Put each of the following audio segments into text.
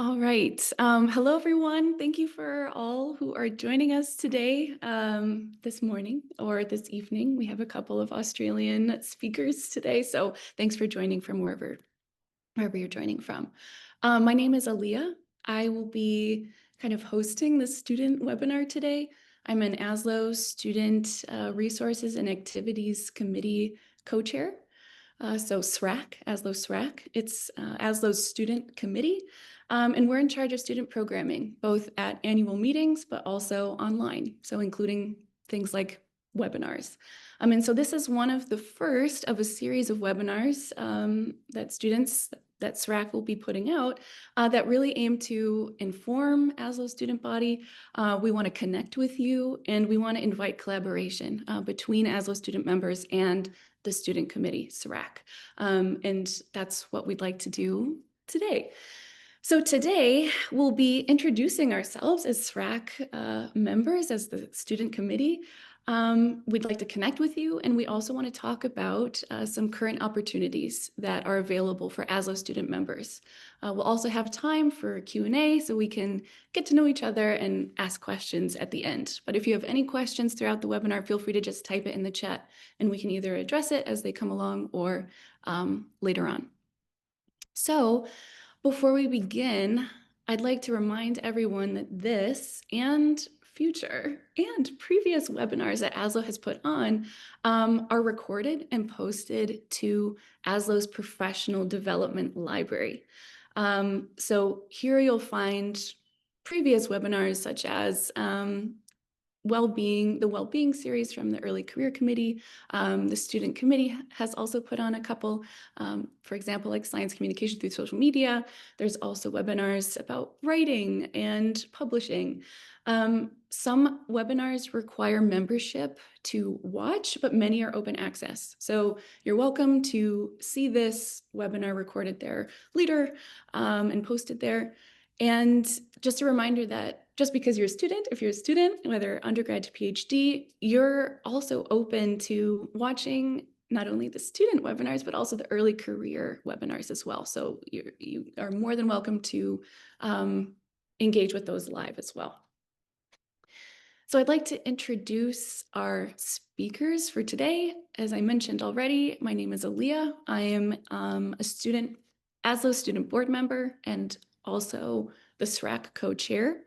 All right. Hello, everyone. Thank you for all who are joining us today, this morning or this evening. We have a couple of Australian speakers today, so thanks for joining from wherever you're joining from. My name is Aaliyah. I will be kind of hosting the student webinar today. I'm an ASLO Student Resources and Activities Committee co-chair. So SRAC, ASLO SRAC, it's ASLO's student committee, and we're in charge of student programming, both at annual meetings, but also online, so including things like webinars. And so this is one of the first of a series of webinars that SRAC will be putting out that really aim to inform ASLO student body. We want to connect with you, and we want to invite collaboration between ASLO student members and the student committee, SRAC. And that's what we'd like to do today. So today we'll be introducing ourselves as SRAC members, as the student committee. We'd like to connect with you, and we also want to talk about some current opportunities that are available for ASLO student members. We'll also have time for Q&A so we can get to know each other and ask questions at the end. But if you have any questions throughout the webinar, feel free to just type it in the chat, and we can either address it as they come along or later on. So before we begin, I'd like to remind everyone that this and future and previous webinars that ASLO has put on are recorded and posted to ASLO's professional development library. So here you'll find previous webinars such as the well-being series from the early career committee. The student committee has also put on a couple, for example, like science communication through social media. There's also webinars about writing and publishing. Some webinars require membership to watch, but many are open access. So you're welcome to see this webinar recorded there later and posted there. And just a reminder that just because you're a student, if you're a student, whether undergrad to PhD, you're also open to watching not only the student webinars, but also the early career webinars as well. So you are more than welcome to engage with those live as well. So I'd like to introduce our speakers for today. As I mentioned already, my name is Aaliyah. I am a student, ASLO student board member, and also the SRAC co-chair.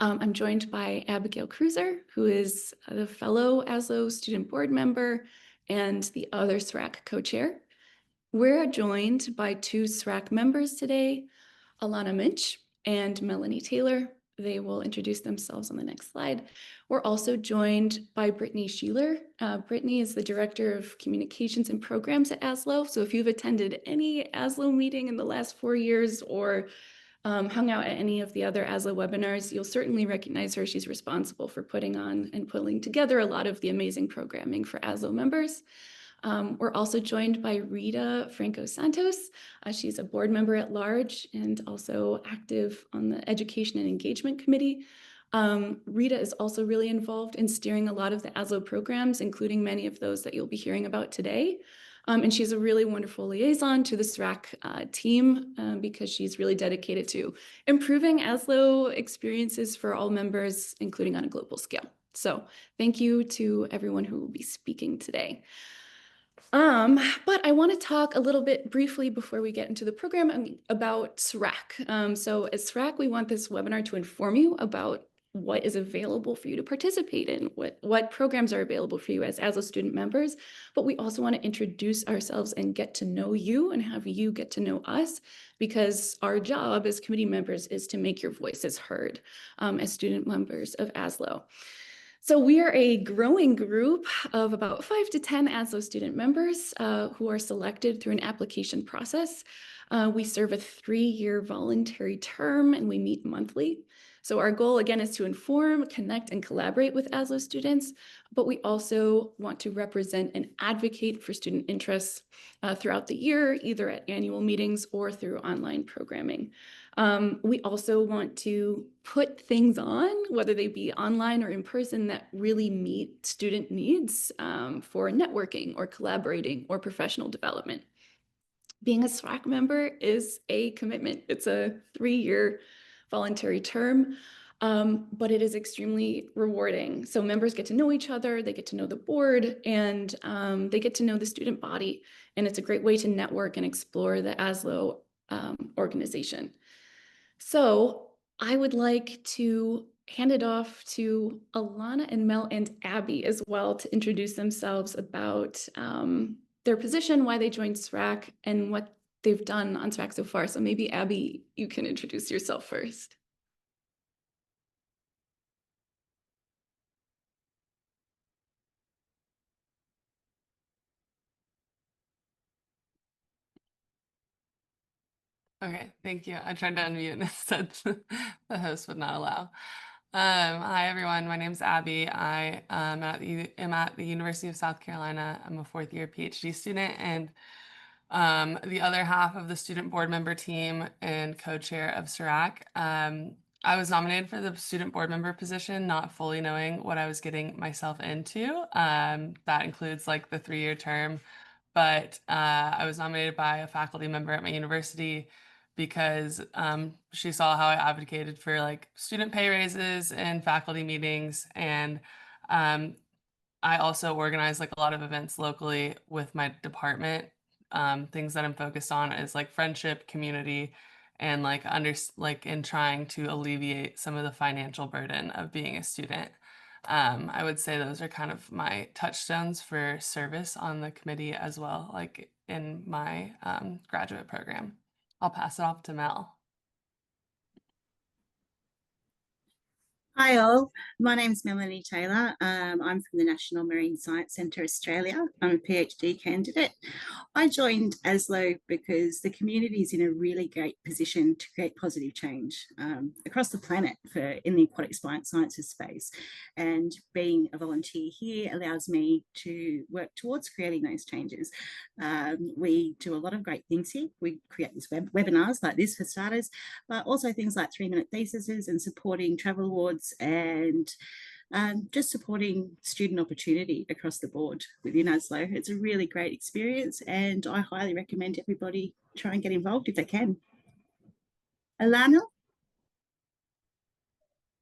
I'm joined by Abigail Cruiser, who is the fellow ASLO student board member and the other SRAC co-chair. We're joined by two SRAC members today, Alana Minch and Melanie Taylor. They will introduce themselves on the next slide. We're also joined by Brittany Sheeler. Brittany is the Director of Communications and Programs at ASLO. So if you've attended any ASLO meeting in the last 4 years or hung out at any of the other ASLO webinars, you'll certainly recognize her. She's responsible for putting on and pulling together a lot of the amazing programming for ASLO members. We're also joined by Rita Franco Santos. She's a board member at large and also active on the Education and Engagement Committee. Rita is also really involved in steering a lot of the ASLO programs, including many of those that you'll be hearing about today. And she's a really wonderful liaison to the SRAC team because she's really dedicated to improving ASLO experiences for all members, including on a global scale. So thank you to everyone who will be speaking today. But I want to talk a little bit briefly before we get into the program about SRAC. So as SRAC, we want this webinar to inform you about what is available for you to participate in, what programs are available for you as ASLO student members, but we also want to introduce ourselves and get to know you and have you get to know us, because our job as committee members is to make your voices heard as student members of ASLO. So we are a growing group of about 5 to 10 ASLO student members who are selected through an application process. We serve a 3-year voluntary term and we meet monthly. So our goal, again, is to inform, connect, and collaborate with ASLO students, but we also want to represent and advocate for student interests throughout the year, either at annual meetings or through online programming. We also want to put things on, whether they be online or in person, that really meet student needs for networking or collaborating or professional development. Being a SRAC member is a commitment. It's a 3-year voluntary term, but it is extremely rewarding. So members get to know each other, they get to know the board, and they get to know the student body. And it's a great way to network and explore the ASLO organization. So I would like to hand it off to Alana and Mel and Abby as well to introduce themselves about their position, why they joined SRAC, and what they've done on SRAC so far. So maybe Abby, you can introduce yourself first. Okay, thank you. I tried to unmute and it said the host would not allow. Hi everyone, my name's Abby. I am at the University of South Carolina. I'm a fourth year PhD student and the other half of the student board member team and co-chair of SRAC. I was nominated for the student board member position, not fully knowing what I was getting myself into. That includes like the 3-year term, but I was nominated by a faculty member at my university because she saw how I advocated for like student pay raises and faculty meetings, and I also organize like a lot of events locally with my department. Things that I'm focused on is like friendship, community, and like in trying to alleviate some of the financial burden of being a student. I would say those are kind of my touchstones for service on the committee as well, like in my graduate program. I'll pass it off to Mel. Hi all, my name's Melanie Taylor. I'm from the National Marine Science Centre Australia. I'm a PhD candidate. I joined ASLO because the community is in a really great position to create positive change across the planet in the aquatic sciences space. And being a volunteer here allows me to work towards creating those changes. We do a lot of great things here. We create these webinars like this for starters, but also things like 3-minute theses and supporting travel awards and just supporting student opportunity across the board within ASLO. It's a really great experience and I highly recommend everybody try and get involved if they can. Alana?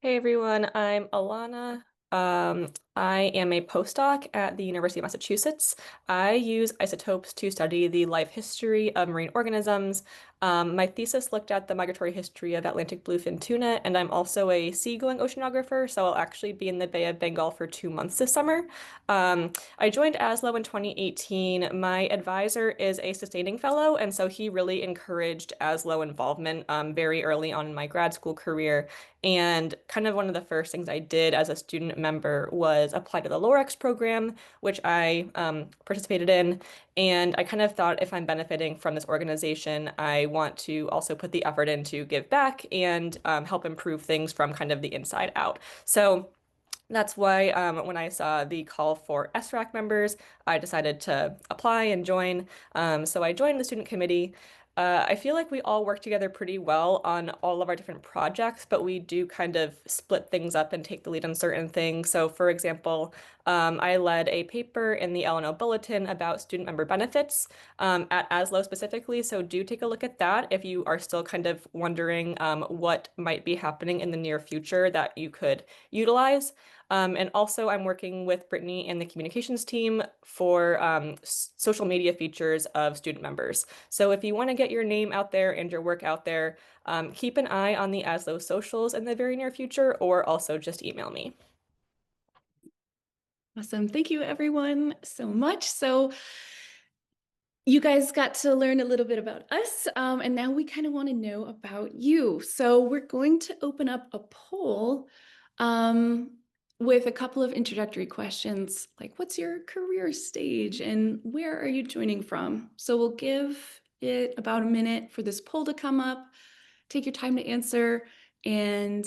Hey everyone, I'm Alana. I am a postdoc at the University of Massachusetts. I use isotopes to study the life history of marine organisms. My thesis looked at the migratory history of Atlantic bluefin tuna, and I'm also a seagoing oceanographer, so I'll actually be in the Bay of Bengal for 2 months this summer. I joined ASLO in 2018. My advisor is a sustaining fellow, and so he really encouraged ASLO involvement very early on in my grad school career. And kind of one of the first things I did as a student member was apply to the LOREX program, which I participated in. And I kind of thought if I'm benefiting from this organization, I want to also put the effort in to give back and help improve things from kind of the inside out. So that's why when I saw the call for SRAC members, I decided to apply and join. So I joined the student committee. I feel like we all work together pretty well on all of our different projects, but we do kind of split things up and take the lead on certain things. So, for example, I led a paper in the LNO Bulletin about student member benefits at ASLO specifically. So, do take a look at that if you are still kind of wondering what might be happening in the near future that you could utilize. And also, I'm working with Brittany and the communications team for social media features of student members. So if you want to get your name out there and your work out there, keep an eye on the ASLO socials in the very near future, or also just email me. Awesome. Thank you, everyone, so much. So you guys got to learn a little bit about us, and now we kind of want to know about you. So we're going to open up a poll with a couple of introductory questions, like what's your career stage and where are you joining from? So we'll give it about a minute for this poll to come up. Take your time to answer, and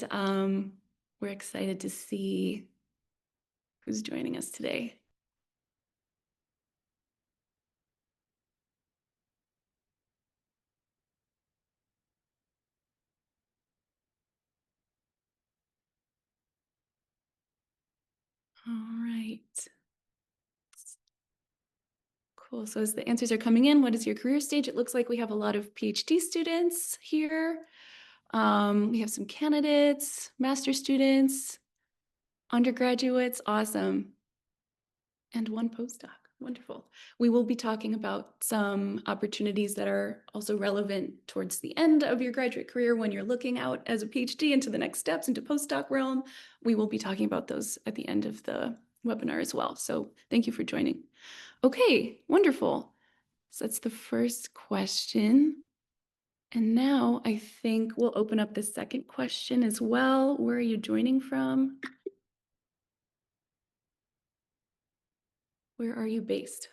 we're excited to see who's joining us today. All right. Cool. So as the answers are coming in, what is your career stage? It looks like we have a lot of PhD students here. We have some candidates, master students, undergraduates. Awesome. And one postdoc. Wonderful. We will be talking about some opportunities that are also relevant towards the end of your graduate career when you're looking out as a PhD into the next steps into postdoc realm. We will be talking about those at the end of the webinar as well. So thank you for joining. Okay, wonderful. So that's the first question. And now I think we'll open up the second question as well. Where are you joining from? Where are you based?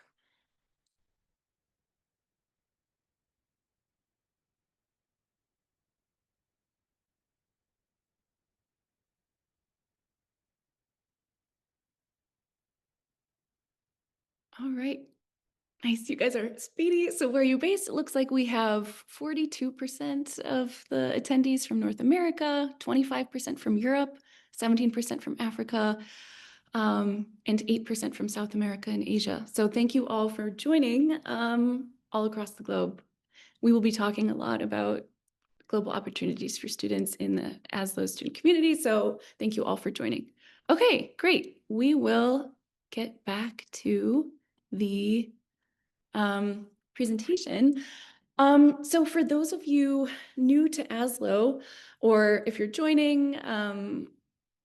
All right. Nice. You guys are speedy. So where are you based? It looks like we have 42% of the attendees from North America, 25% from Europe, 17% from Africa, and 8% from South America and Asia. So thank you all for joining all across the globe. We will be talking a lot about global opportunities for students in the ASLO student community. So thank you all for joining. Okay, great. We will get back to the presentation. So for those of you new to ASLO, or if you're joining,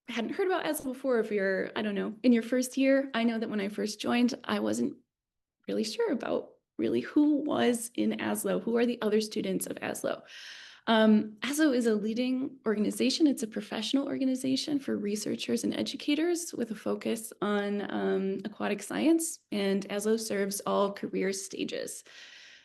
hadn't heard about ASLO before, if you're, I don't know, in your first year, I know that when I first joined, I wasn't really sure about really who was in ASLO, who are the other students of ASLO. ASLO is a leading organization. It's a professional organization for researchers and educators with a focus on aquatic science, and ASLO serves all career stages.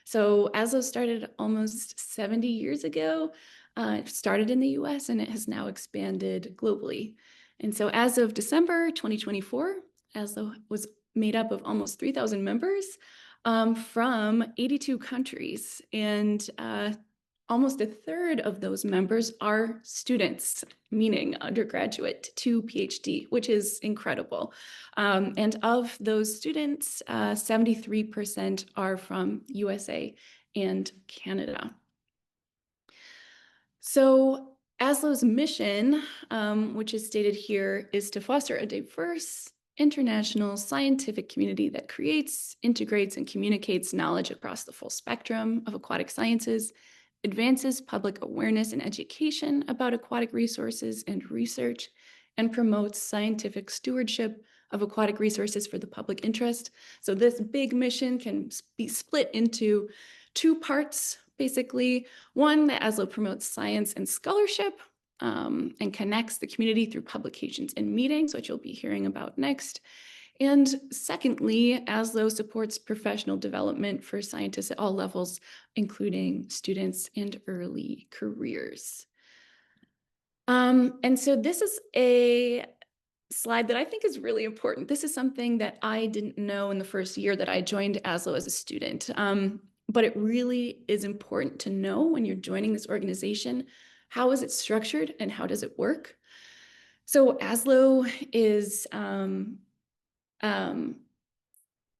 So ASLO started almost 70 years ago. It started in the US and it has now expanded globally. And so as of December 2024, ASLO was made up of almost 3,000 members from 82 countries. And almost a third of those members are students, meaning undergraduate to PhD, which is incredible. And of those students, 73% are from USA and Canada. So ASLO's mission, which is stated here, is to foster a diverse, international scientific community that creates, integrates, and communicates knowledge across the full spectrum of aquatic sciences, advances public awareness and education about aquatic resources and research, and promotes scientific stewardship of aquatic resources for the public interest. So this big mission can be split into two parts, basically. One, that ASLO promotes science and scholarship and connects the community through publications and meetings, which you'll be hearing about next. And secondly, ASLO supports professional development for scientists at all levels, including students and early careers. And so this is a slide that I think is really important. This is something that I didn't know in the first year that I joined ASLO as a student. But it really is important to know when you're joining this organization, how is it structured and how does it work? So ASLO is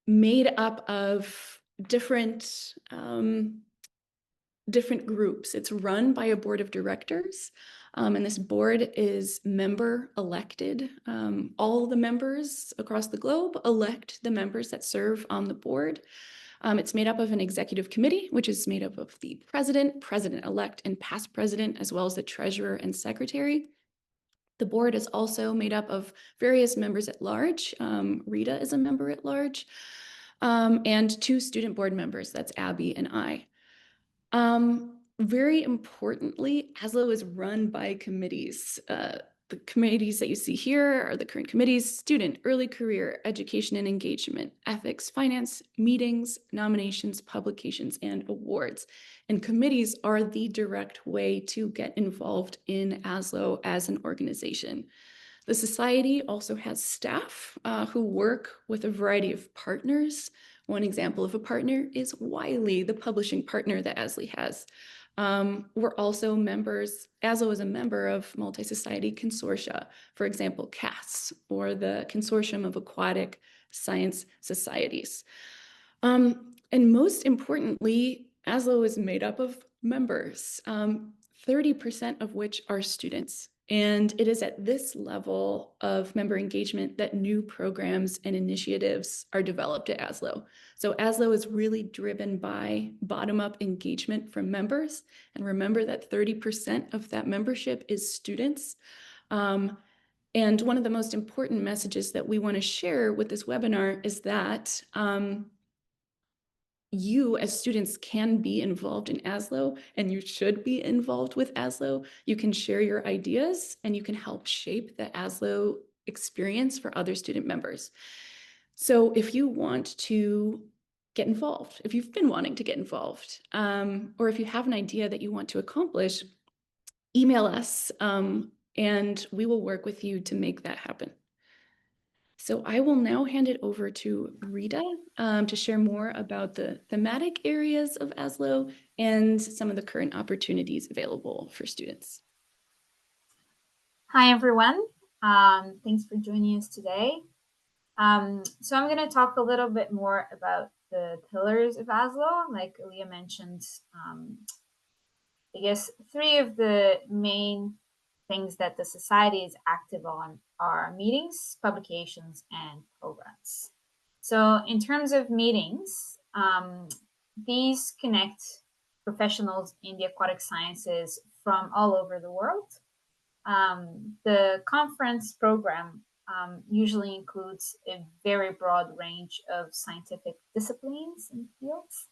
made up of different groups. It's run by a board of directors, and this board is member elected. All the members across the globe elect the members that serve on the board. It's made up of an executive committee, which is made up of the president, president-elect, and past president, as well as the treasurer and secretary. The board is also made up of various members at large. Rita is a member at large, and two student board members, that's Abby and I. Very importantly, ASLO is run by committees. The committees that you see here are the current committees: student, early career, education and engagement, ethics, finance, meetings, nominations, publications, and awards. And committees are the direct way to get involved in ASLO as an organization. The Society also has staff who work with a variety of partners. One example of a partner is Wiley, the publishing partner that ASLO has. We're also members, ASLO is a member of multi-society consortia, for example, CAS, or the Consortium of Aquatic Science Societies. And most importantly, ASLO is made up of members, 30% of which are students. And it is at this level of member engagement that new programs and initiatives are developed at ASLO. So ASLO is really driven by bottom-up engagement from members. And remember that 30% of that membership is students. And one of the most important messages that we want to share with this webinar is that you as students can be involved in ASLO, and you should be involved with ASLO. You can share your ideas and you can help shape the ASLO experience for other student members. So if you want to get involved, if you've been wanting to get involved, or if you have an idea that you want to accomplish, email us and we will work with you to make that happen. So I will now hand it over to Rita to share more about the thematic areas of ASLO and some of the current opportunities available for students. Hi, everyone. Thanks for joining us today. So I'm going to talk a little bit more about the pillars of ASLO. Like Leah mentioned, I guess 3 of the main things that the society is active on are meetings, publications, and programs. So in terms of meetings, these connect professionals in the aquatic sciences from all over the world. The conference program usually includes a very broad range of scientific disciplines and fields.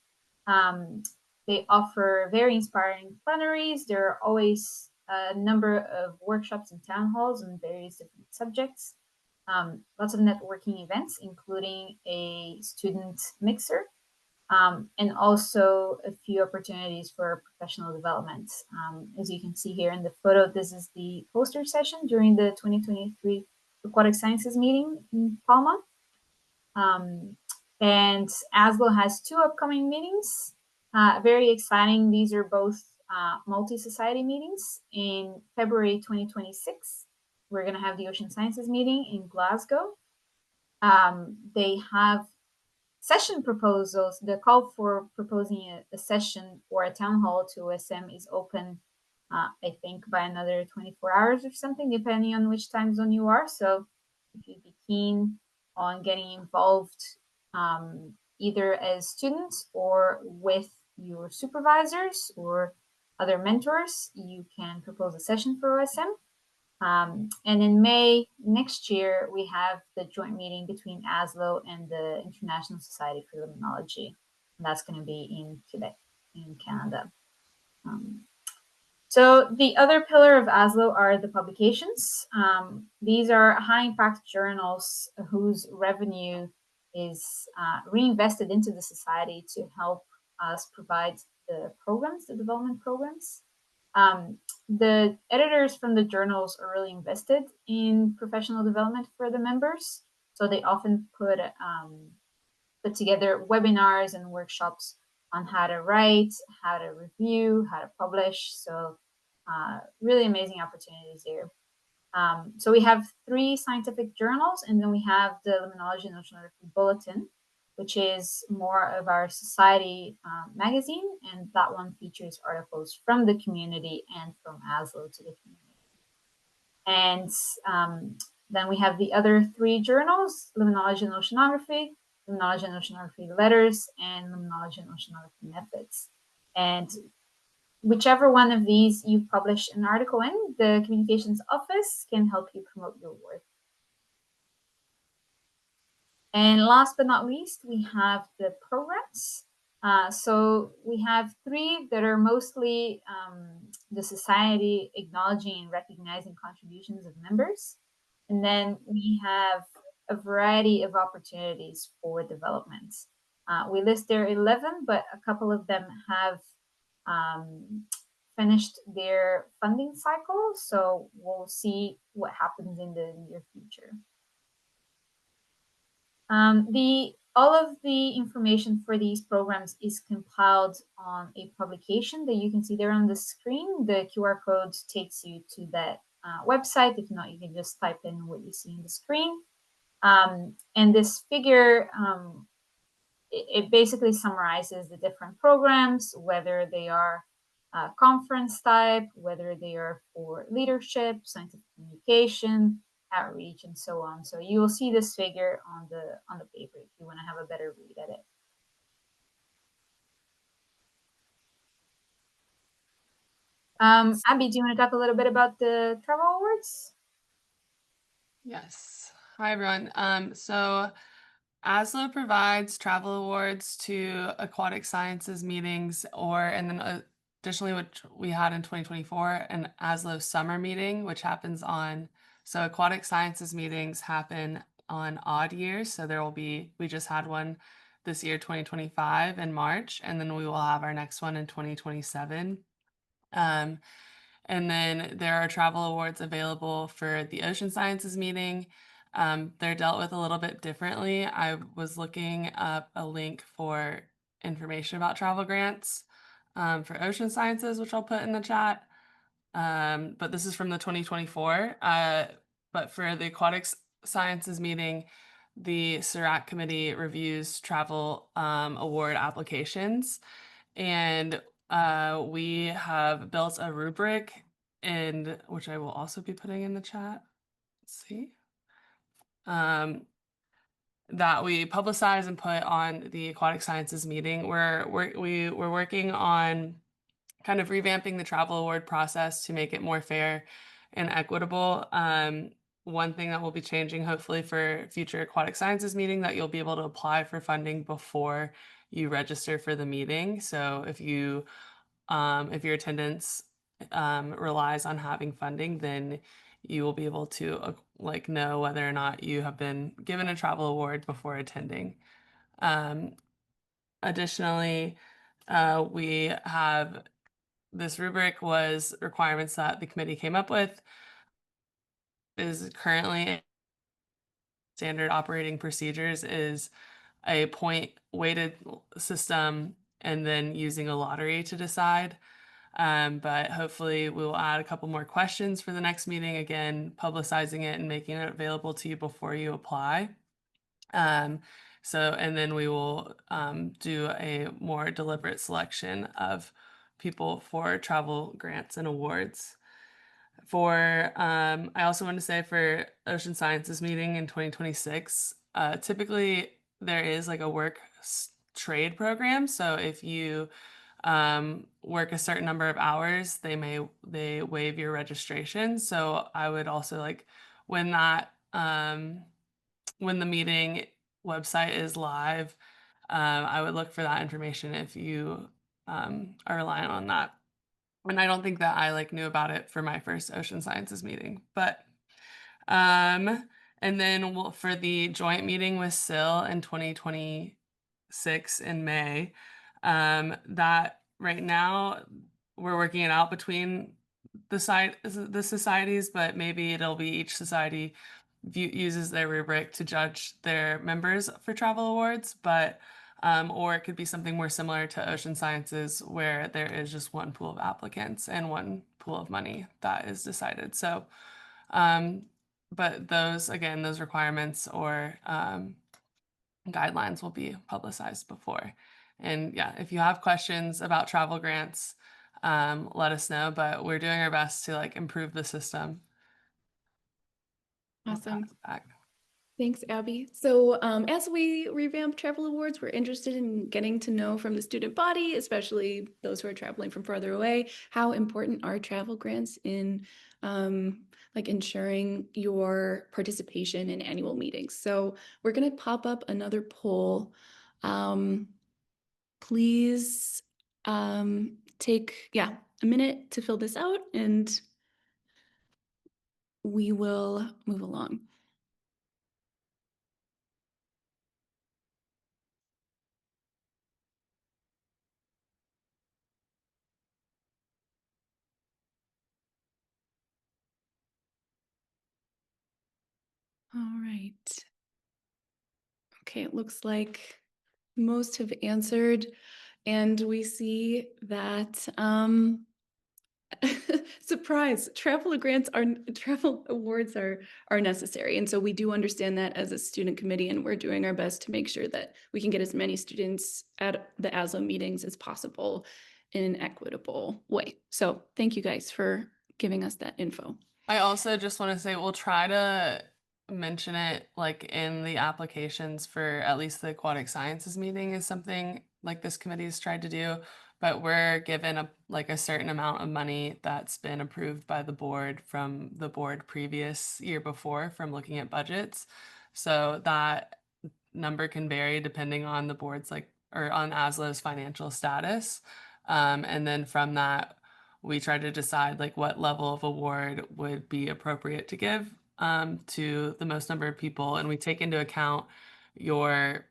They offer very inspiring plenaries. There are always a number of workshops and town halls on various different subjects. Lots of networking events, including a student mixer, and also a few opportunities for professional development. As you can see here in the photo, this is the poster session during the 2023 Aquatic Sciences meeting in Palma. And ASLO has 2 upcoming meetings. Very exciting. These are both multi-society meetings. In February 2026, we're going to have the Ocean Sciences meeting in Glasgow. They have session proposals. The call for proposing a session or a town hall to OSM is open, I think, by another 24 hours or something, depending on which time zone you are. So if you'd be keen on getting involved, either as students or with your supervisors or other mentors, you can propose a session for OSM. And in May next year, we have the joint meeting between ASLO and the International Society for Limnology. And that's going to be in Quebec, in Canada. So the other pillar of ASLO are the publications. These are high-impact journals whose revenue is reinvested into the society to help us provide the programs, the development programs. The editors from the journals are really invested in professional development for the members. So they often put together webinars and workshops on how to write, how to review, how to publish. So really amazing opportunities here. So we have 3 scientific journals, and then we have the Limnology and Oceanography Bulletin, which is more of our society magazine, and that one features articles from the community and from ASLO to the community. And then we have the other 3 journals, Limnology and Oceanography, Limnology and Oceanography Letters, and Limnology and Oceanography Methods. And whichever one of these you publish an article in, the communications office can help you promote your work. And last but not least, we have the programs. So we have 3 that are mostly the society acknowledging and recognizing contributions of members. And then we have a variety of opportunities for development. We list there 11, but a couple of them have finished their funding cycle. So we'll see what happens in the near future. All of the information for these programs is compiled on a publication that you can see there on the screen. The QR code takes you to that website. If not, you can just type in what you see on the screen. And this figure it basically summarizes the different programs, whether they are conference type, whether they are for leadership, scientific communication, outreach, and so on. So you will see this figure on the paper if you want to have a better read at it. Abby, do you want to talk a little bit about the travel awards? Yes. Hi, everyone. So ASLO provides travel awards to aquatic sciences meetings, and then additionally, which we had in 2024, an ASLO summer meeting, which happens so aquatic sciences meetings happen on odd years. So we just had one this year, 2025 in March, and then we will have our next one in 2027. And then there are travel awards available for the ocean sciences meeting. They're dealt with a little bit differently. I was looking up a link for information about travel grants for ocean sciences, which I'll put in the chat. But this is from the 2024. But for the aquatics sciences meeting, the SRAC committee reviews travel award applications. And we have built a rubric, which I will also be putting in the chat. Let's see. That we publicize and put on the aquatic sciences meeting. We're working on kind of revamping the travel award process to make it more fair and equitable. One thing that will be changing, hopefully, for future aquatic sciences meeting, that you'll be able to apply for funding before you register for the meeting. So if your attendance relies on having funding, then you will be able to know whether or not you have been given a travel award before attending. Additionally, we have this rubric was requirements that the committee came up with, is currently standard operating procedures is a point weighted system and then using a lottery to decide. But hopefully we will add a couple more questions for the next meeting, again, publicizing it and making it available to you before you apply. And then we will do a more deliberate selection of people for travel grants and awards. I also want to say for Ocean Sciences meeting in 2026, typically there is like a work trade program. So if you work a certain number of hours, they waive your registration. So I would also when when the meeting website is live, I would look for that information if you are relying on that. And I don't think that I knew about it for my first ocean sciences meeting, but and then for the joint meeting with SIL in 2026 in May, that right now we're working it out between the societies, but maybe it'll be each society uses their rubric to judge their members for travel awards, or it could be something more similar to ocean sciences where there is just one pool of applicants and one pool of money that is decided. So, but those requirements or guidelines will be publicized before. And yeah, if you have questions about travel grants, let us know, but we're doing our best to improve the system. Awesome. Thanks, Abby. So as we revamp travel awards, we're interested in getting to know from the student body, especially those who are traveling from further away, how important are travel grants in ensuring your participation in annual meetings. So we're going to pop up another poll. Please take a minute to fill this out and we will move along. All right. Okay, it looks like most have answered, and we see that Surprise, travel awards are necessary. And so we do understand that as a student committee, and we're doing our best to make sure that we can get as many students at the ASLO meetings as possible in an equitable way. So thank you guys for giving us that info. I also just want to say we'll try to mention it like in the applications for at least the aquatic sciences meeting is something like this committee has tried to do, but we're given a certain amount of money that's been approved by the board from the board previous year before from looking at budgets. So that number can vary depending on the board's or on ASLO's financial status. And then from that, we try to decide like what level of award would be appropriate to give to the most number of people, and we take into account the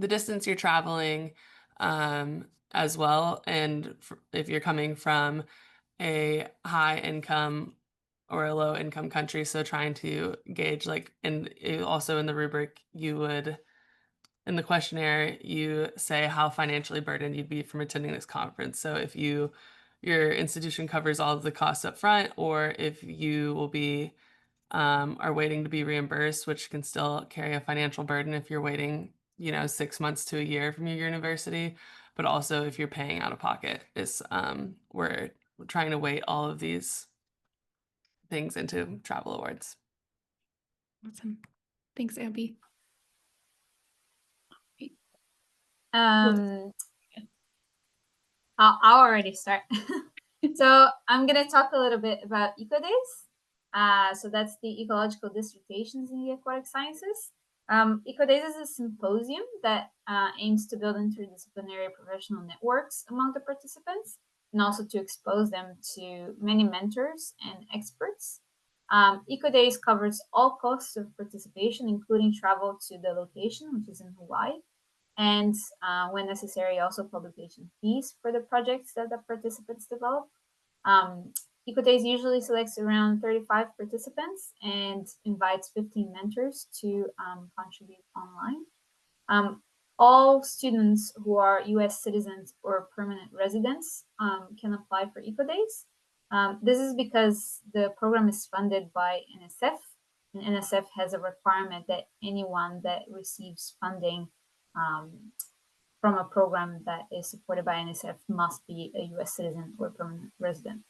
distance you're traveling as well, and if you're coming from a high income or a low income country, so trying to gauge and also in the rubric in the questionnaire, you say how financially burdened you'd be from attending this conference. So if your institution covers all of the costs up front, or if you will be are waiting to be reimbursed, which can still carry a financial burden if you're waiting, 6 months to a year from your university, but also if you're paying out of pocket. We're trying to weight all of these things into travel awards. Awesome. Thanks, Abby. I'll already start. So I'm going to talk a little bit about Eco Days. So that's the ecological dissertations in the aquatic sciences. Eco Days is a symposium that aims to build interdisciplinary professional networks among the participants, and also to expose them to many mentors and experts. Eco Days covers all costs of participation, including travel to the location, which is in Hawaii, and when necessary, also publication fees for the projects that the participants develop. Eco Days usually selects around 35 participants and invites 15 mentors to contribute online. All students who are US citizens or permanent residents can apply for Eco Days. This is because the program is funded by NSF, and NSF has a requirement that anyone that receives funding from a program that is supported by NSF must be a US citizen or permanent resident.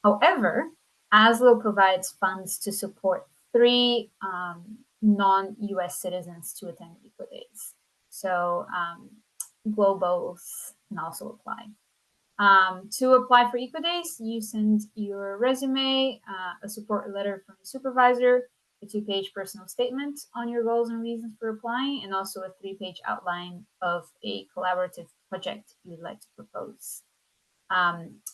However, ASLO provides funds to support 3 non-US citizens to attend Eco Days. So globals can also apply. To apply for Eco Days, you send your resume, a support letter from the supervisor, a 2-page personal statement on your goals and reasons for applying, and also a 3-page outline of a collaborative project you would like to propose.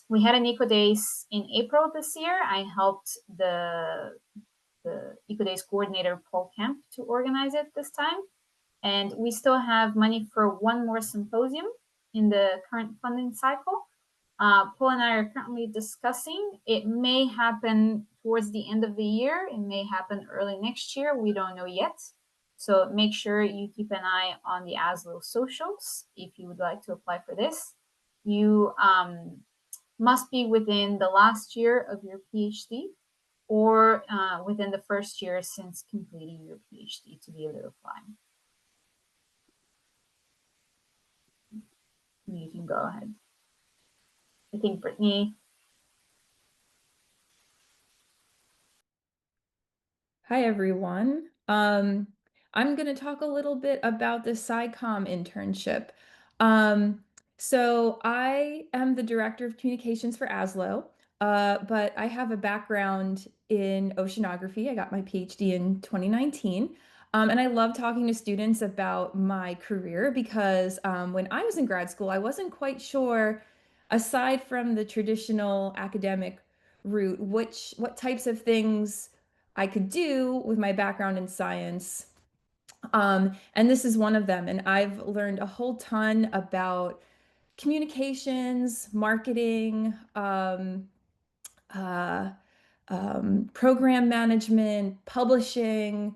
We had an Eco Days in April this year. I helped the Eco Days coordinator, Paul Kemp, to organize it this time. And we still have money for 1 more symposium in the current funding cycle. Paul and I are currently discussing. It may happen towards the end of the year. It may happen early next year. We don't know yet. So make sure you keep an eye on the ASLO socials if you would like to apply for this. You must be within the last year of your PhD or within the first year since completing your PhD to be able to apply. You can go ahead. I think Brittany. Hi, everyone. I'm going to talk a little bit about the SciComm internship. So I am the director of communications for ASLO, but I have a background in oceanography. I got my PhD in 2019. And I love talking to students about my career because when I was in grad school, I wasn't quite sure, aside from the traditional academic route, what types of things I could do with my background in science. And this is one of them. And I've learned a whole ton about communications, marketing, program management, publishing,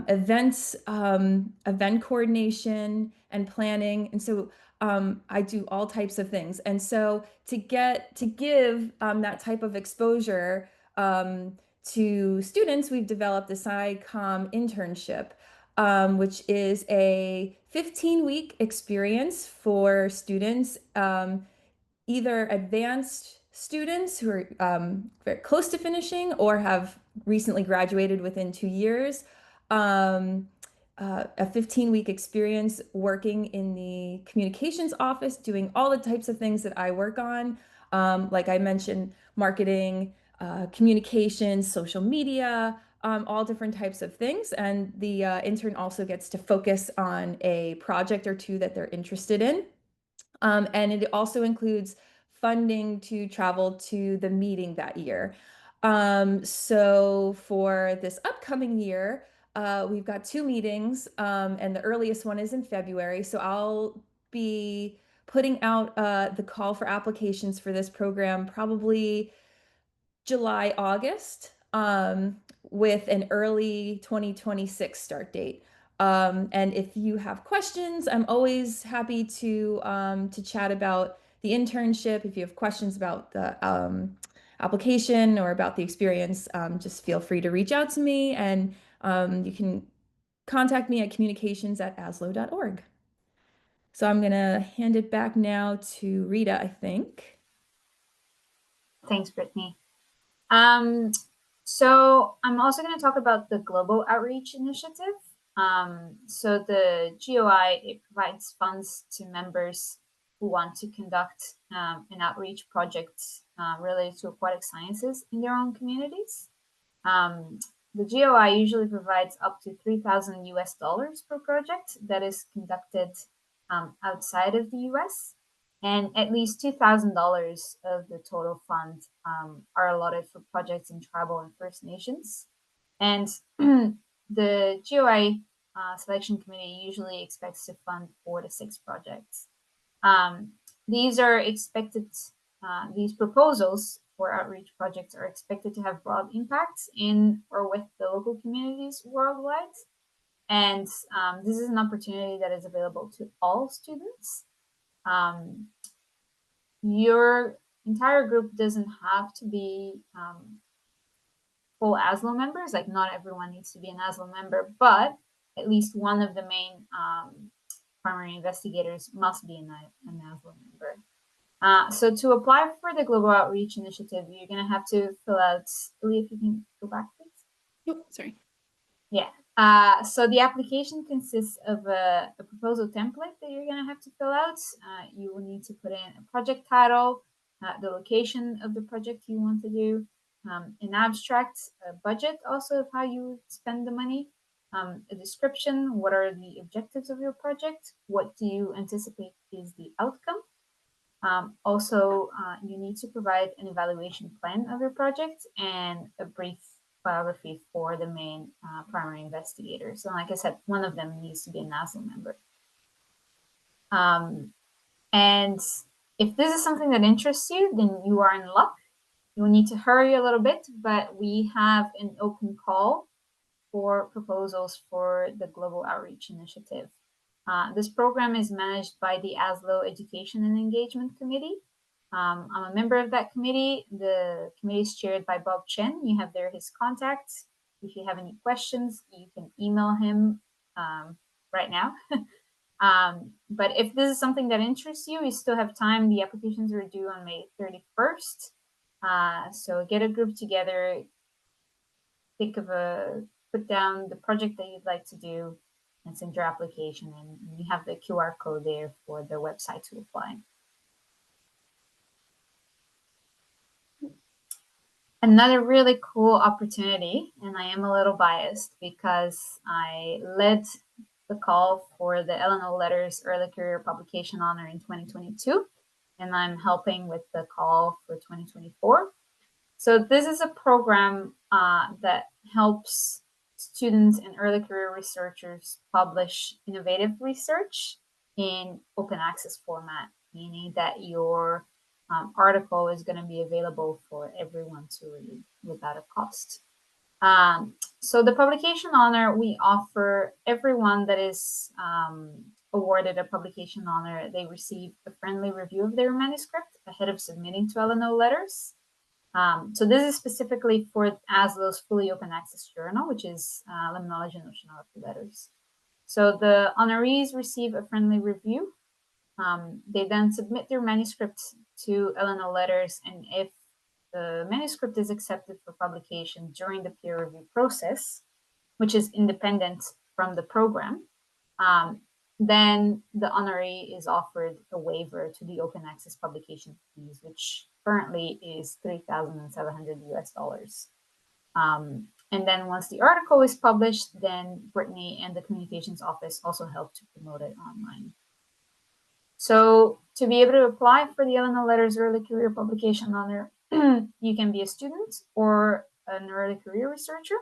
event coordination and planning. And so I do all types of things. And so to give that type of exposure to students, we've developed the SciComm internship, which is a 15-week experience for students, either advanced students who are very close to finishing or have recently graduated within 2 years. A 15-week experience working in the communications office, doing all the types of things that I work on. Like I mentioned, marketing, communications, social media, all different types of things. And the intern also gets to focus on a project or two that they're interested in. And it also includes funding to travel to the meeting that year. So for this upcoming year, we've got 2 meetings, and the earliest one is in February. So I'll be putting out the call for applications for this program probably July, August, with an early 2026 start date. And if you have questions, I'm always happy to chat about the internship. If you have questions about the application or about the experience, just feel free to reach out to me, and you can contact me at communications@aslo.org. So I'm gonna hand it back now to Rita, I think. Thanks, Brittany. So I'm also going to talk about the Global Outreach Initiative. So the GOI, it provides funds to members who want to conduct an outreach project related to aquatic sciences in their own communities. The GOI usually provides up to $3,000 US per project that is conducted outside of the US. And at least $2,000 of the total fund are allotted for projects in tribal and First Nations. And the GOI selection committee usually expects to fund 4 to 6 projects. These proposals for outreach projects are expected to have broad impacts in or with the local communities worldwide. And this is an opportunity that is available to all students. Your entire group doesn't have to be full ASLO members, like not everyone needs to be an ASLO member, but at least one of the main primary investigators must be an ASLO member. So to apply for the Global Outreach Initiative, you're going to have to fill out, Lee, if you can go back, please. Oh, sorry. Yeah. So the application consists of a proposal template that you're going to have to fill out. You will need to put in a project title, the location of the project you want to do, an abstract, a budget also of how you spend the money, a description, what are the objectives of your project, what do you anticipate is the outcome. Also, you need to provide an evaluation plan of your project and a brief biography for the main primary investigators. So like I said, one of them needs to be an ASLO member. And if this is something that interests you, then you are in luck. You'll need to hurry a little bit, but we have an open call for proposals for the Global Outreach Initiative. This program is managed by the ASLO Education and Engagement Committee. I'm a member of that committee. The committee is chaired by Bob Chen. You have there his contacts. If you have any questions, you can email him right now. But if this is something that interests you, you still have time. The applications are due on May 31st. So get a group together, put down the project that you'd like to do and send your application, and you have the QR code there for the website to apply. Another really cool opportunity, and I am a little biased because I led the call for the L&O Letters Early Career Publication Honor in 2022, and I'm helping with the call for 2024. So this is a program that helps students and early career researchers publish innovative research in open access format, meaning that your article is going to be available for everyone to read without a cost. So the publication honor we offer everyone that is awarded a publication honor, they receive a friendly review of their manuscript ahead of submitting to LNO letters. So this is specifically for ASLO's fully open access journal, which is Limnology and Oceanography Letters. So the honorees receive a friendly review. They then submit their manuscript to LNO letters, and if the manuscript is accepted for publication during the peer review process, which is independent from the program, then the honoree is offered a waiver to the open access publication fees, which currently is $3,700 US. And then once the article is published, then Brittany and the communications office also help to promote it online. So to be able to apply for the LNO Letters Early Career Publication Honor, you can be a student or an early career researcher.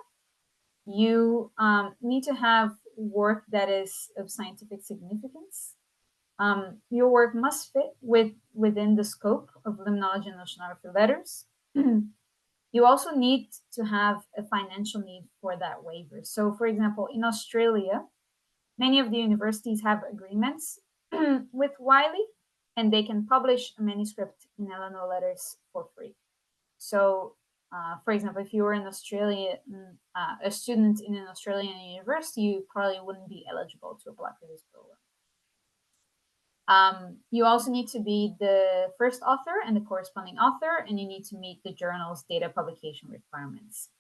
You need to have work that is of scientific significance. Your work must fit within the scope of limnology and oceanography letters. You also need to have a financial need for that waiver. So for example, in Australia, many of the universities have agreements with Wiley, and they can publish a manuscript in LNO letters for free. So for example, if you were in Australia, a student in an Australian university, you probably wouldn't be eligible to apply for this program. You also need to be the first author and the corresponding author, and you need to meet the journal's data publication requirements.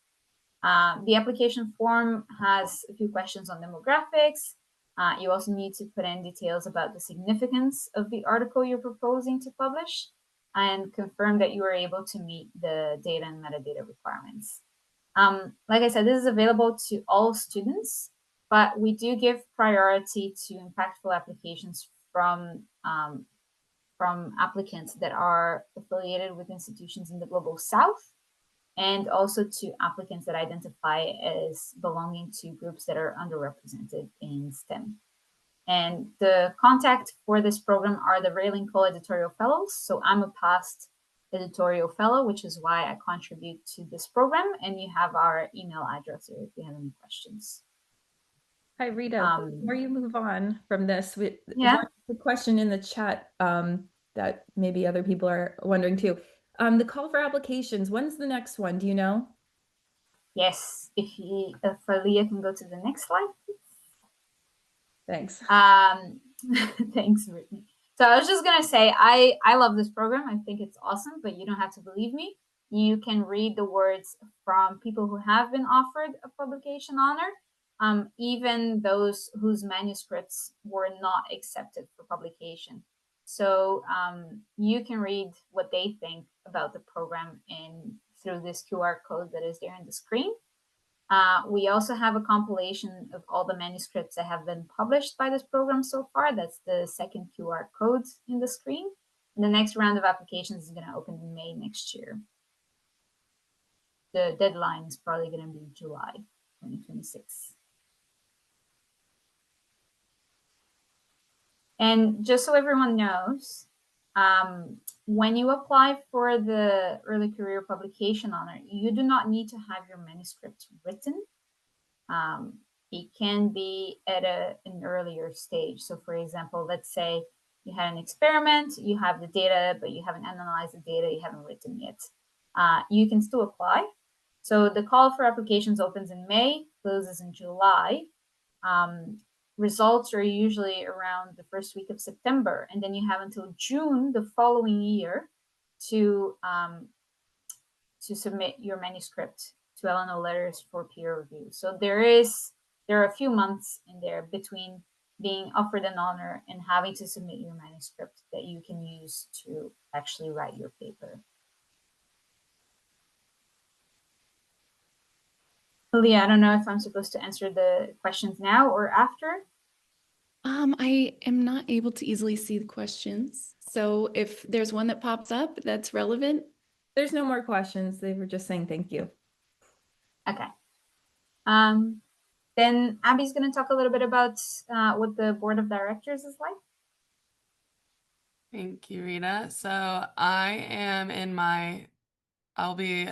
The application form has a few questions on demographics. You also need to put in details about the significance of the article you're proposing to publish and confirm that you are able to meet the data and metadata requirements. Like I said, this is available to all students, but we do give priority to impactful applications from applicants that are affiliated with institutions in the Global South, and also to applicants that identify as belonging to groups that are underrepresented in STEM. And the contact for this program are the Rayling Cole Editorial Fellows. So I'm a past editorial fellow, which is why I contribute to this program. And you have our email address here if you have any questions. Hi, Rita. Before you move on from this, yeah, one question in the chat that maybe other people are wondering too. The call for applications, when's the next one? Do you know? Yes, if Leah can go to the next slide. Thanks. Thanks, Brittany. So I was just gonna say, I love this program. I think it's awesome, but you don't have to believe me. You can read the words from people who have been offered a publication honor, even those whose manuscripts were not accepted for publication. So you can read what they think about the program through this QR code that is there on the screen. We also have a compilation of all the manuscripts that have been published by this program so far. That's the second QR code in the screen. And the next round of applications is going to open in May next year. The deadline is probably going to be July 2026. And just so everyone knows, when you apply for the early career publication honor, you do not need to have your manuscript written. It can be at an earlier stage. So for example, let's say you had an experiment, you have the data, but you haven't analyzed the data, you haven't written yet. You can still apply. So the call for applications opens in May, closes in July. Results are usually around the first week of September, and then you have until June the following year to submit your manuscript to LNO letters for peer review. So there are a few months in there between being offered an honor and having to submit your manuscript that you can use to actually write your paper. Leah, I don't know if I'm supposed to answer the questions now or after. I am not able to easily see the questions. So if there's one that pops up that's relevant. There's no more questions. They were just saying thank you. Okay. Then Abby's going to talk a little bit about what the board of directors is like. Thank you, Rita. So I'll be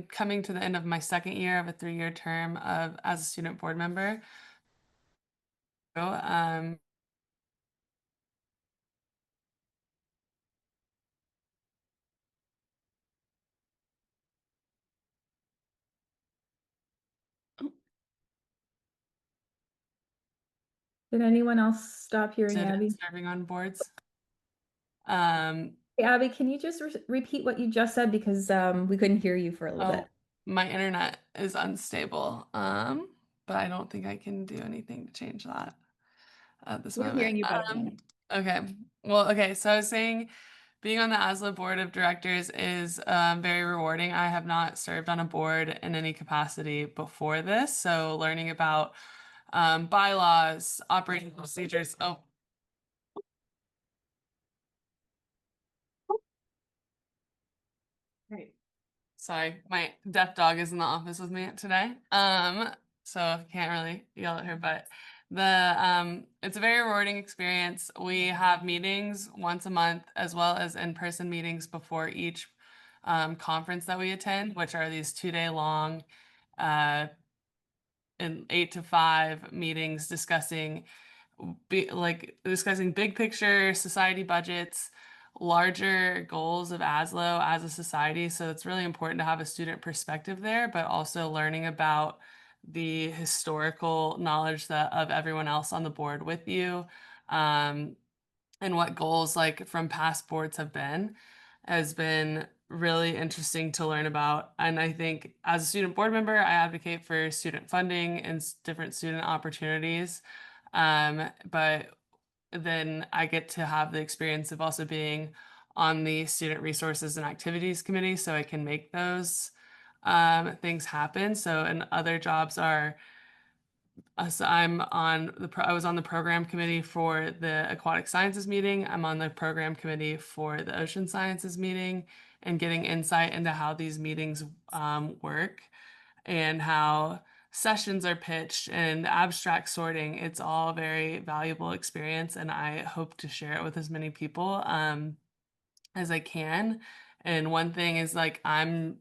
coming to the end of my second year of a 3-year term as a student board member. Did anyone else stop hearing Abby? serving on boards. Um, Hey, Abby, can you just repeat what you just said because we couldn't hear you for a little bit. My internet is unstable, but I don't think I can do anything to change that at this We're moment. hearing you better now. Okay. Well, okay. So I was saying being on the ASLO board of directors is very rewarding. I have not served on a board in any capacity before this. So learning about bylaws, operating procedures. Oh, great. Sorry, my deaf dog is in the office with me today. So I can't really yell at her, but it's a very rewarding experience. We have meetings once a month as well as in-person meetings before each conference that we attend, which are these 2-day long and 8 to 5 meetings discussing big picture society budgets, larger goals of ASLO as a society. So it's really important to have a student perspective there, but also learning about the historical knowledge of everyone else on the board with you, and what goals like from past boards have been, has been really interesting to learn about. And I think as a student board member, I advocate for student funding and different student opportunities. But then I get to have the experience of also being on the Student Resources and Activities Committee, so I can make those things happen. So, and other jobs are, so I was on the program committee for the Aquatic Sciences meeting. I'm on the program committee for the Ocean Sciences meeting, and getting insight into how these meetings work and how sessions are pitched and abstract sorting. It's all very valuable experience, and I hope to share it with as many people as I can. And one thing is like I'm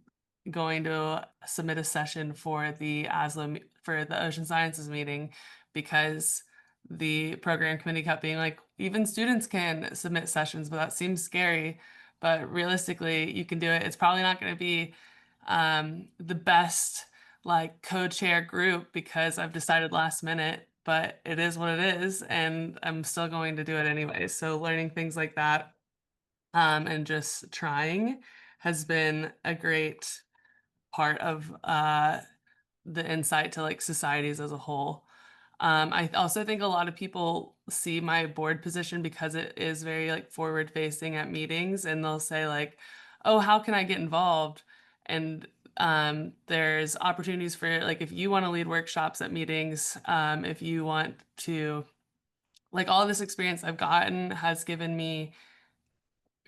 going to submit a session for the ASLO for the Ocean Sciences meeting, because the program committee kept being like, even students can submit sessions, but that seems scary. But realistically, you can do it. It's probably not going to be the best like co-chair group because I've decided last minute, but it is what it is, and I'm still going to do it anyway. So learning things like that and just trying has been a great part of the insight to like societies as a whole. I also think a lot of people see my board position because it is very like forward facing at meetings, and they'll say like, "Oh, how can I get involved?" And there's opportunities for like if you want to lead workshops at meetings, if you want to, like all this experience I've gotten has given me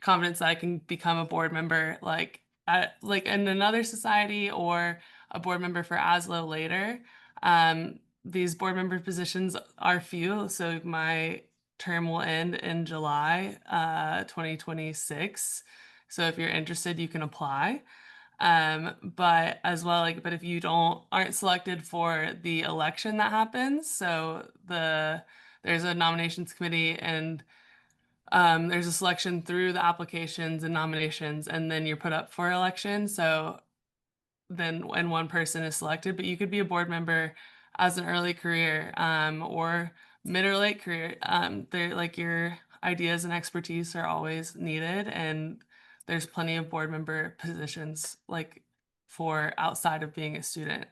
confidence that I can become a board member like in another society or a board member for ASLO later. These board member positions are few, so my term will end in July 2026. So if you're interested, you can apply. But as well, like, but if you aren't selected for the election that happens, so there's a nominations committee, and there's a selection through the applications and nominations, and then you're put up for election. So then when one person is selected, but you could be a board member as an early career or mid or late career. They're like your ideas and expertise are always needed, and there's plenty of board member positions like for outside of being a student.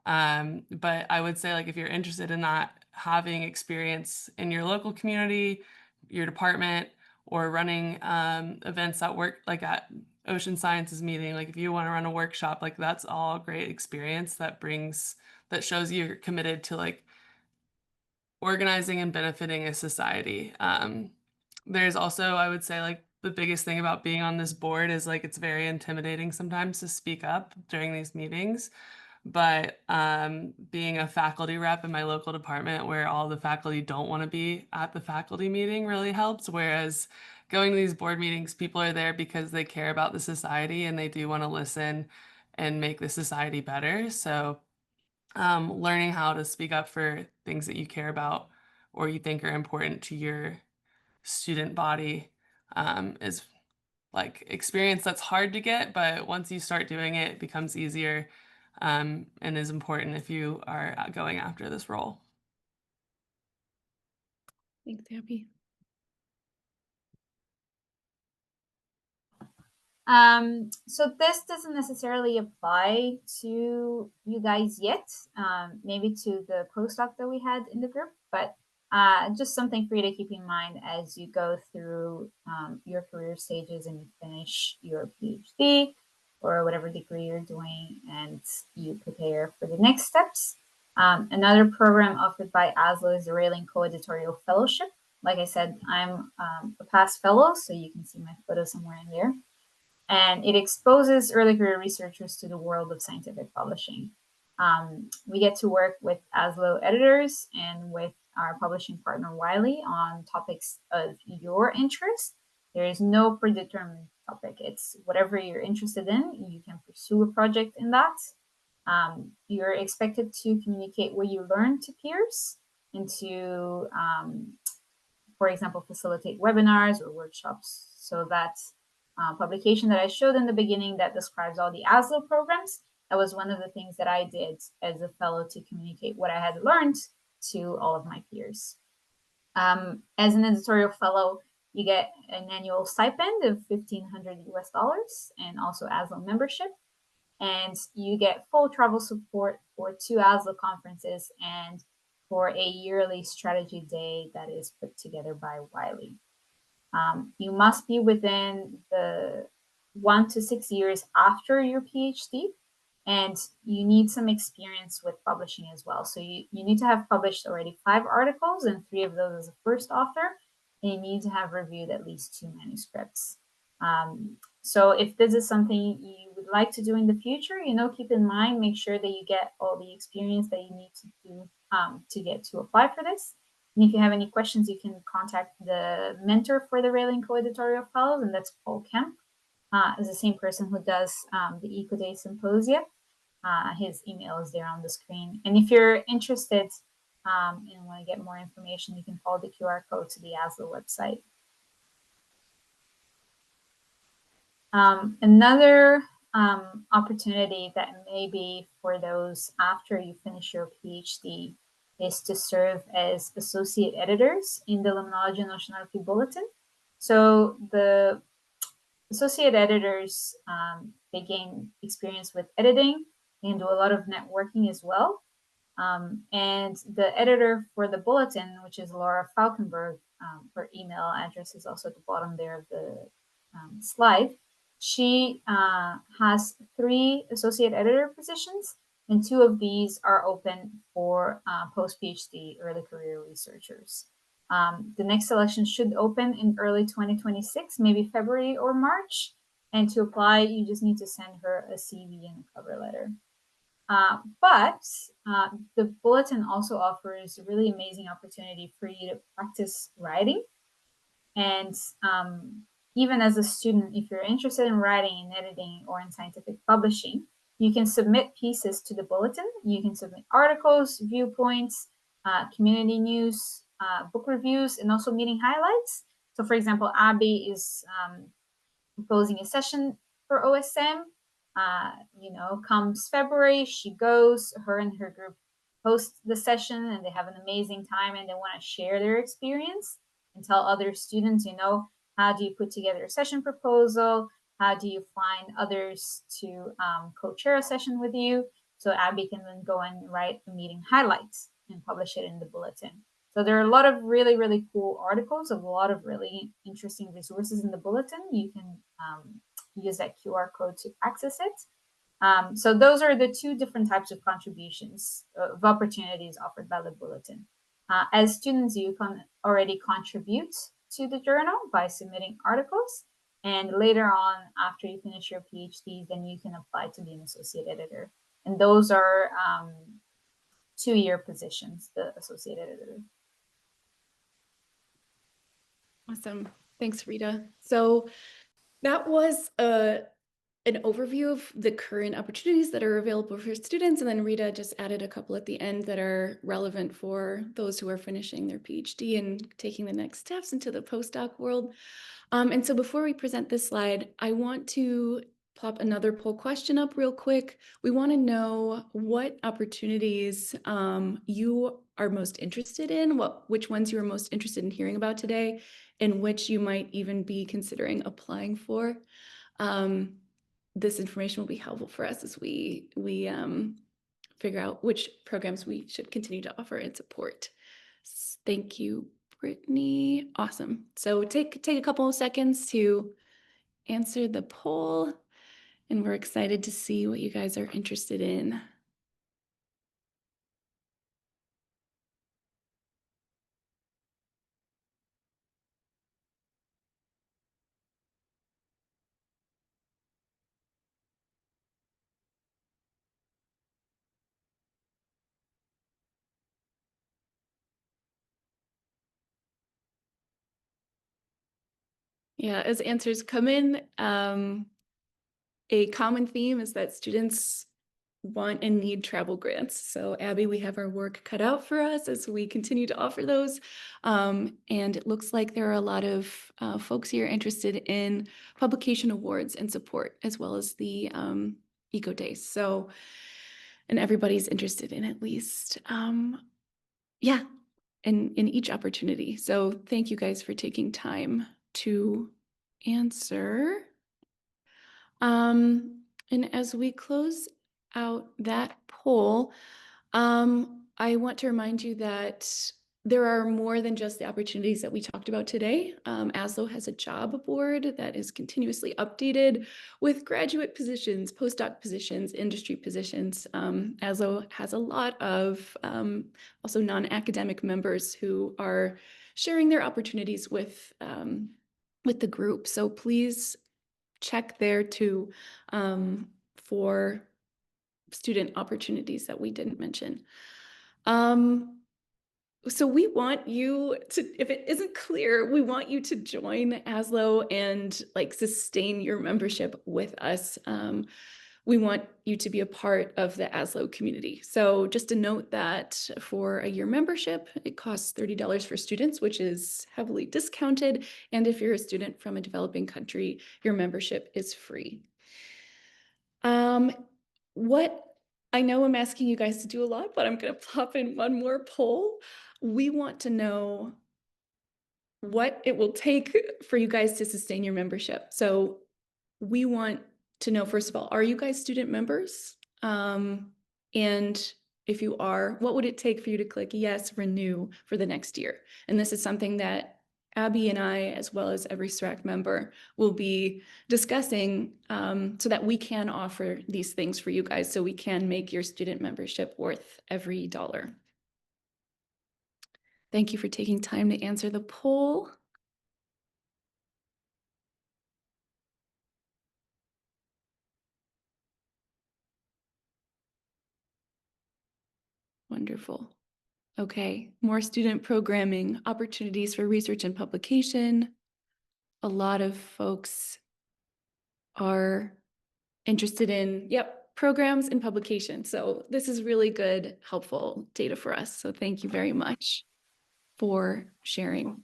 But I would say like if you're interested in that, having experience in your local community, your department, or running events at work, like at Ocean Sciences meeting, like if you want to run a workshop, like that's all great experience that shows you're committed to like organizing and benefiting a society. There's also, I would say, like the biggest thing about being on this board is like it's very intimidating sometimes to speak up during these meetings. But being a faculty rep in my local department where all the faculty don't want to be at the faculty meeting really helps. Whereas going to these board meetings, people are there because they care about the society and they do want to listen and make the society better. So learning how to speak up for things that you care about or you think are important to your student body is like experience that's hard to get, but once you start doing it, it becomes easier and is important if you are going after this role. Thanks, Abby. So this doesn't necessarily apply to you guys yet, maybe to the postdoc that we had in the group, but just something for you to keep in mind as you go through your career stages and you finish your PhD or whatever degree you're doing and you prepare for the next steps. Another program offered by ASLO is the Railing Co-Editorial Fellowship. Like I said, I'm a past fellow, so you can see my photo somewhere in there. And it exposes early career researchers to the world of scientific publishing. We get to work with ASLO editors and with our publishing partner Wiley on topics of your interest. There is no predetermined topic. It's whatever you're interested in. You can pursue a project in that. You're expected to communicate what you learn to peers and to, for example, facilitate webinars or workshops. So that publication that I showed in the beginning that describes all the ASLO programs, that was one of the things that I did as a fellow to communicate what I had learned to all of my peers. As an editorial fellow, you get an annual stipend of $1,500 US and also ASLO membership. And you get full travel support for 2 ASLO conferences and for a yearly strategy day that is put together by Wiley. You must be within the 1 to 6 years after your PhD, and you need some experience with publishing as well. So you need to have published already 5 articles and 3 of those as a first author, and you need to have reviewed at least 2 manuscripts. So if this is something you would like to do in the future, keep in mind, make sure that you get all the experience that you need to do to get to apply for this. And if you have any questions, you can contact the mentor for the Railing Co-Editorial Fellows, and that's Paul Kemp, is the same person who does the Eco Day Symposia. His email is there on the screen. And if you're interested and want to get more information, you can follow the QR code to the ASLO website. Another opportunity that may be for those after you finish your PhD is to serve as associate editors in the Limnology and Oceanography Bulletin. So the associate editors, they gain experience with editing and do a lot of networking as well. And the editor for the bulletin, which is Laura Falkenberg, her email address is also at the bottom there of the slide. She has 3 associate editor positions, and 2 of these are open for post-PhD early career researchers. The next selection should open in early 2026, maybe February or March. And to apply, you just need to send her a CV and a cover letter. But the bulletin also offers a really amazing opportunity for you to practice writing. And even as a student, if you're interested in writing and editing or in scientific publishing, you can submit pieces to the bulletin. You can submit articles, viewpoints, community news, book reviews, and also meeting highlights. So for example, Abby is proposing a session for OSM. Comes February, she goes, her and her group host the session, and they have an amazing time, and they want to share their experience and tell other students, how do you put together a session proposal? How do you find others to co-chair a session with you? So Abby can then go and write the meeting highlights and publish it in the bulletin. So there are a lot of really, really cool articles, of a lot of really interesting resources in the bulletin. You can use that QR code to access it. So those are the 2 different types of contributions of opportunities offered by the bulletin. As students, you can already contribute to the journal by submitting articles. And later on, after you finish your PhD, then you can apply to be an associate editor. And those are 2-year positions, the associate editor. Awesome. Thanks, Rita. So that was an overview of the current opportunities that are available for students. And then Rita just added a couple at the end that are relevant for those who are finishing their PhD and taking the next steps into the postdoc world. And so before we present this slide, I want to plop another poll question up real quick. We want to know what opportunities you are most interested in, which ones you are most interested in hearing about today, and which you might even be considering applying for. This information will be helpful for us as we figure out which programs we should continue to offer and support. Thank you, Brittany. Awesome. So take a couple of seconds to answer the poll, and we're excited to see what you guys are interested in. Yeah, as answers come in, a common theme is that students want and need travel grants. So Abby, we have our work cut out for us as we continue to offer those. And it looks like there are a lot of folks here interested in publication awards and support, as well as the Eco Days. So, and everybody's interested in at least, yeah, in each opportunity. So thank you guys for taking time to answer. And as we close out that poll, I want to remind you that there are more than just the opportunities that we talked about today. ASLO has a job board that is continuously updated with graduate positions, postdoc positions, industry positions. ASLO has a lot of also non-academic members who are sharing their opportunities with the group. So please check there too for student opportunities that we didn't mention. So we want you to, if it isn't clear, we want you to join ASLO and like sustain your membership with us. We want you to be a part of the ASLO community. So just a note that for a year membership, it costs $30 for students, which is heavily discounted. And if you're a student from a developing country, your membership is free. What I know I'm asking you guys to do a lot, but I'm going to pop in one more poll. We want to know what it will take for you guys to sustain your membership. So we want to know, first of all, are you guys student members? And if you are, what would it take for you to click yes, renew for the next year? And this is something that Abby and I, as well as every SRAC member, will be discussing so that we can offer these things for you guys, so we can make your student membership worth every dollar. Thank you for taking time to answer the poll. Wonderful. Okay, more student programming, opportunities for research and publication. A lot of folks are interested in, programs and publication. So this is really good, helpful data for us. So thank you very much for sharing.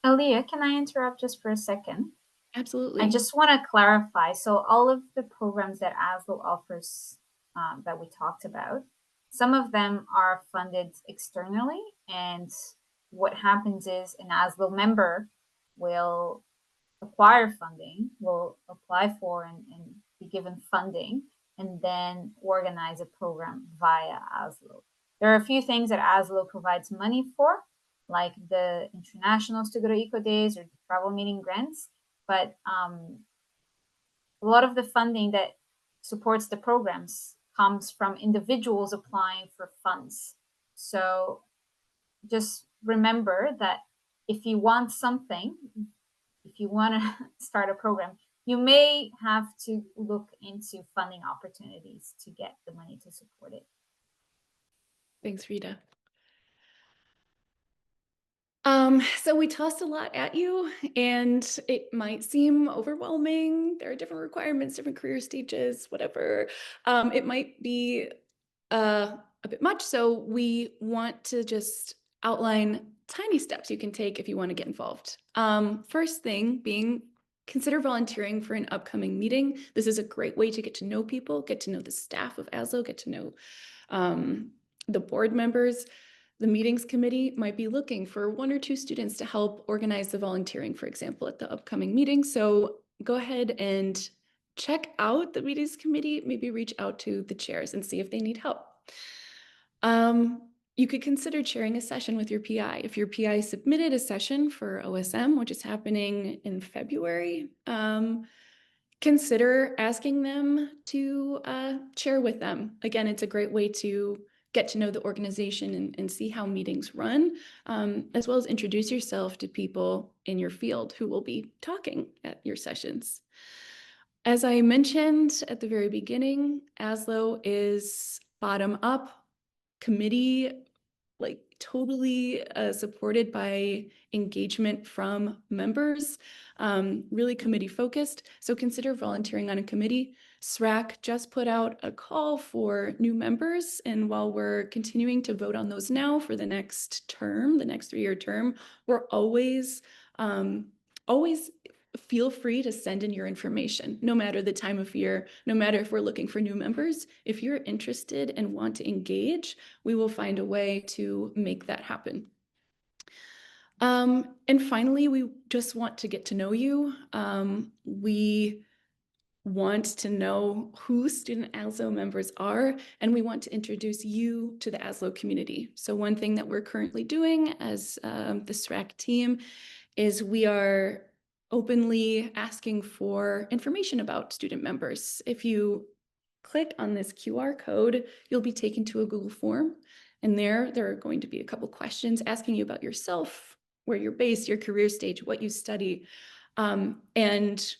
Aaliyah, can I interrupt just for a second? Absolutely. I just want to clarify. So all of the programs that ASLO offers that we talked about, some of them are funded externally. And what happens is an ASLO member will acquire funding, will apply for and be given funding, and then organize a program via ASLO. There are a few things that ASLO provides money for, like the internationals to go to Eco Days or travel meeting grants, but a lot of the funding that supports the programs comes from individuals applying for funds. So just remember that if you want something, if you want to start a program, you may have to look into funding opportunities to get the money to support it. Thanks, Rita. So we tossed a lot at you, and it might seem overwhelming. There are different requirements, different career stages, whatever. It might be a bit much. So we want to just outline tiny steps you can take if you want to get involved. First thing being consider volunteering for an upcoming meeting. This is a great way to get to know people, get to know the staff of ASLO, get to know the board members. The meetings committee might be looking for 1 or 2 students to help organize the volunteering, for example, at the upcoming meeting. So go ahead and check out the meetings committee, maybe reach out to the chairs and see if they need help. You could consider chairing a session with your PI. If your PI submitted a session for OSM, which is happening in February, consider asking them to chair with them. Again, it's a great way to get to know the organization and see how meetings run, as well as introduce yourself to people in your field who will be talking at your sessions. As I mentioned at the very beginning, ASLO is bottom-up committee, like totally supported by engagement from members, really committee focused. So consider volunteering on a committee. SRAC just put out a call for new members. And while we're continuing to vote on those now for the next term, the next 3-year term, we're always feel free to send in your information, no matter the time of year, no matter if we're looking for new members. If you're interested and want to engage, we will find a way to make that happen. And finally, we just want to get to know you. We want to know who student ASLO members are, and we want to introduce you to the ASLO community. So one thing that we're currently doing as the SRAC team is we are openly asking for information about student members. If you click on this QR code, you'll be taken to a Google form. And there are going to be a couple questions asking you about yourself, where you're based, your career stage, what you study. And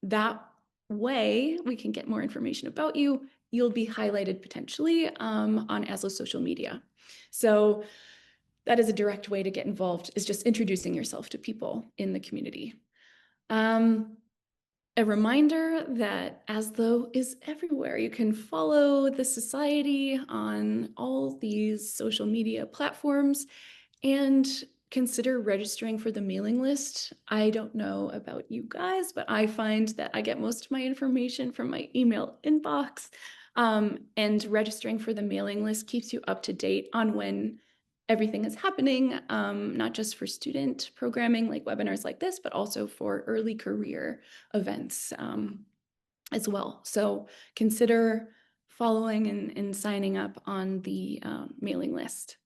that way we can get more information about you. You'll be highlighted potentially on ASLO social media. So that is a direct way to get involved, is just introducing yourself to people in the community. A reminder that ASLO is everywhere. You can follow the society on all these social media platforms and consider registering for the mailing list. I don't know about you guys, but I find that I get most of my information from my email inbox. And registering for the mailing list keeps you up to date on when everything is happening, not just for student programming like webinars like this, but also for early career events as well. So consider following and signing up on the mailing list.